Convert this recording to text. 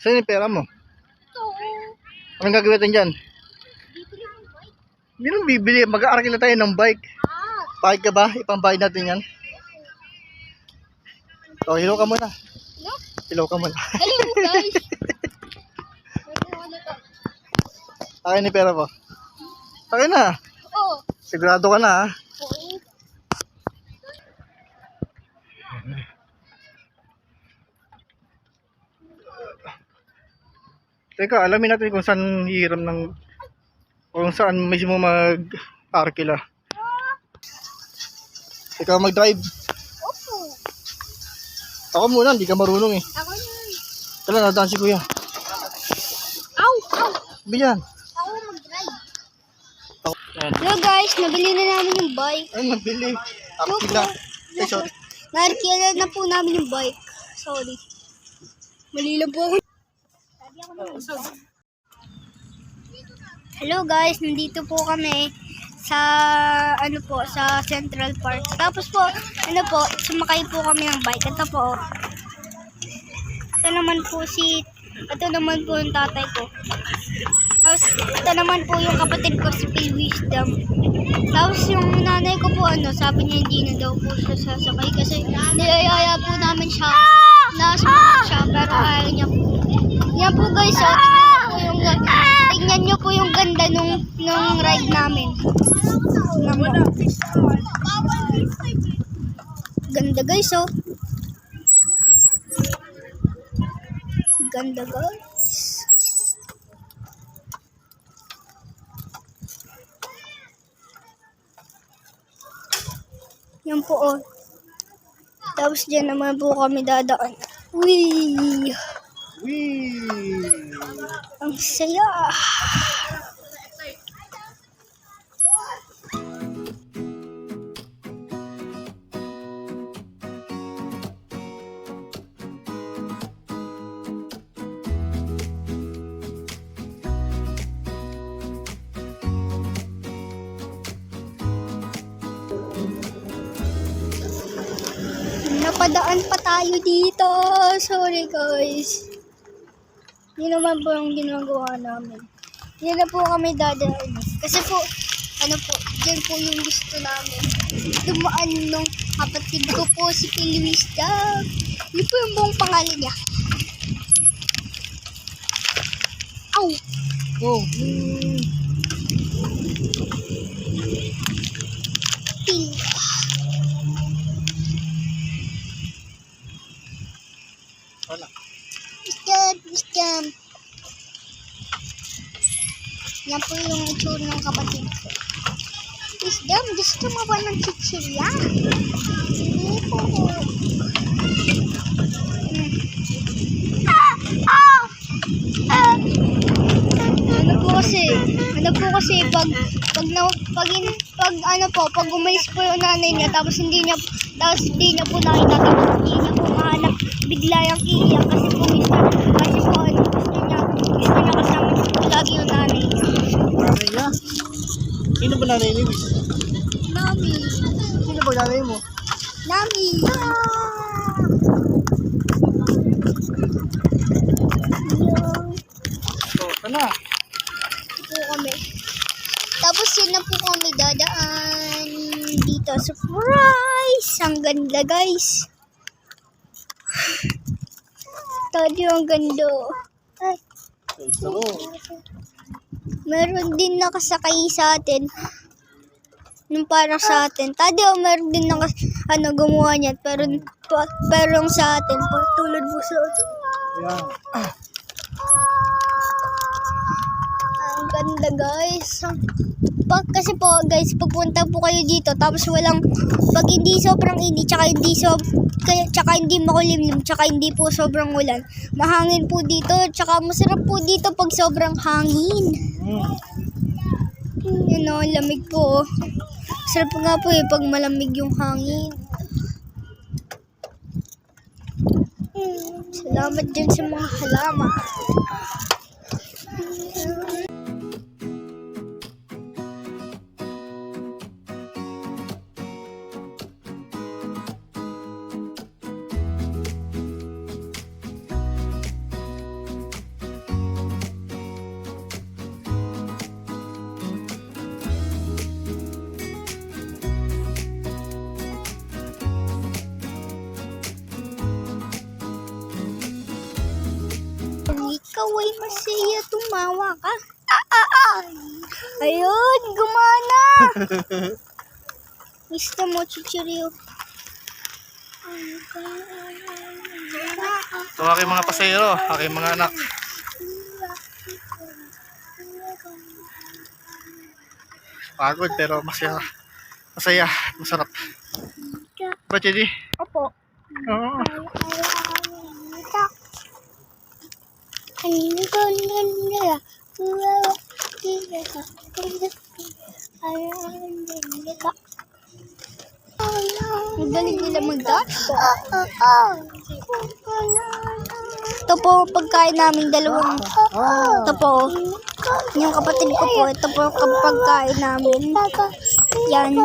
Saan yung pera mo? Ito. Anong gagawin natin dyan? Bibili ng bike. Hindi nang bibili. Mag-aaral tayo ng bike. Bakit ka ba? Ipambayad natin yan. O, hilaw ka muna. No? Hilaw ka muna. Hello guys. Ano to? Akin ni pera mo. Akin na. Oo. Sigurado ka na ha. Oo. Teka, alamin natin kung saan hihiram ng kung saan mismo mag-arkila. Ikaw mag-drive. Opo. Ako muna, hindi ka marunong eh. Ako yun. Tala, nadaan si kuya. Ow! Ow! Biyan. Ako mag-drive. Yan. Hello guys, nabili na namin yung bike. Ay, nabili. Arkila. Ay, sorry. Naarkila na po namin yung bike. Sorry. Mali lang po ako. Hello guys, nandito po kami sa sa Central Park. Tapos po, sumakay po kami ng bike. Ito po. Ito naman po yung tatay ko. Tapos ito naman po yung kapatid ko si Phil Wisdom. Tapos yung nanay ko po sabi niya hindi na daw po siya sasakay kasi niyayaya po namin siya. Nasusunod siya pero ayaw niya po. Yan po guys, tingnan niyo po yung ganda nung ride namin. Ganda guys, oh. Ganda guys. Yan po, oh. Tapos dyan naman po kami dadaan. Wee! Wee! Ang saya! Napadaan pa tayo dito. Sorry guys. Yun naman po yung ginagawa namin. Yan na po kami dadaan. Kasi po, dyan po yung gusto namin. Dumaan nung kapatid ko po si Phil Wisdom. Yun po yung buong pangalan niya. Ow! Oh. Phil. Wala. Wisdom. Yan po yung itsura ng kapatid ko. Wisdom, gusto mo ba ng chichirya? Hindi po. Pag umalis po yung nanay niya, tapos hindi niya po nakita, tapos hindi niya po mahanap, bigla yung iiyak kasi po gusto niya kasama po lagi yung nanay niya. Nanay niya? Sino ba nanay ni Wiz? Mami. Sino ba nanay mo? Nami. Oh, sana. Po kami. Tapos yun na po kami dadaan dito. Surprise! Ang ganda guys. Tadi ang ganda. Ay, Saro. meron din nakasakay sa atin. Nung para sa atin. Tadi meron din gumawa niyan. Pero yung sa atin, tulad po sa atin. Yan. Ang ganda guys. Kasi po guys, pagpunta po kayo dito tapos pag hindi sobrang init, tsaka hindi makulimlim, tsaka hindi po sobrang ulan, mahangin po dito, tsaka masarap po dito pag sobrang hangin. Yun o, lamig po. Sarap nga po pag malamig yung hangin. Salamat dyan sa mga halaman. away masaya, tumawa ka. Ayun, gumana. Gusto mo, chichiriyo. Ito aking mga pasahero, aking mga anak. Pagod pero masaya. Masaya, masarap. Ba, Chidi? Opo. Oo. Ang galing nila mag-dance. Ito po pagkain namin dalawang. Ito po. Yung kapatid ko po. Ito po pagkain namin. Yan.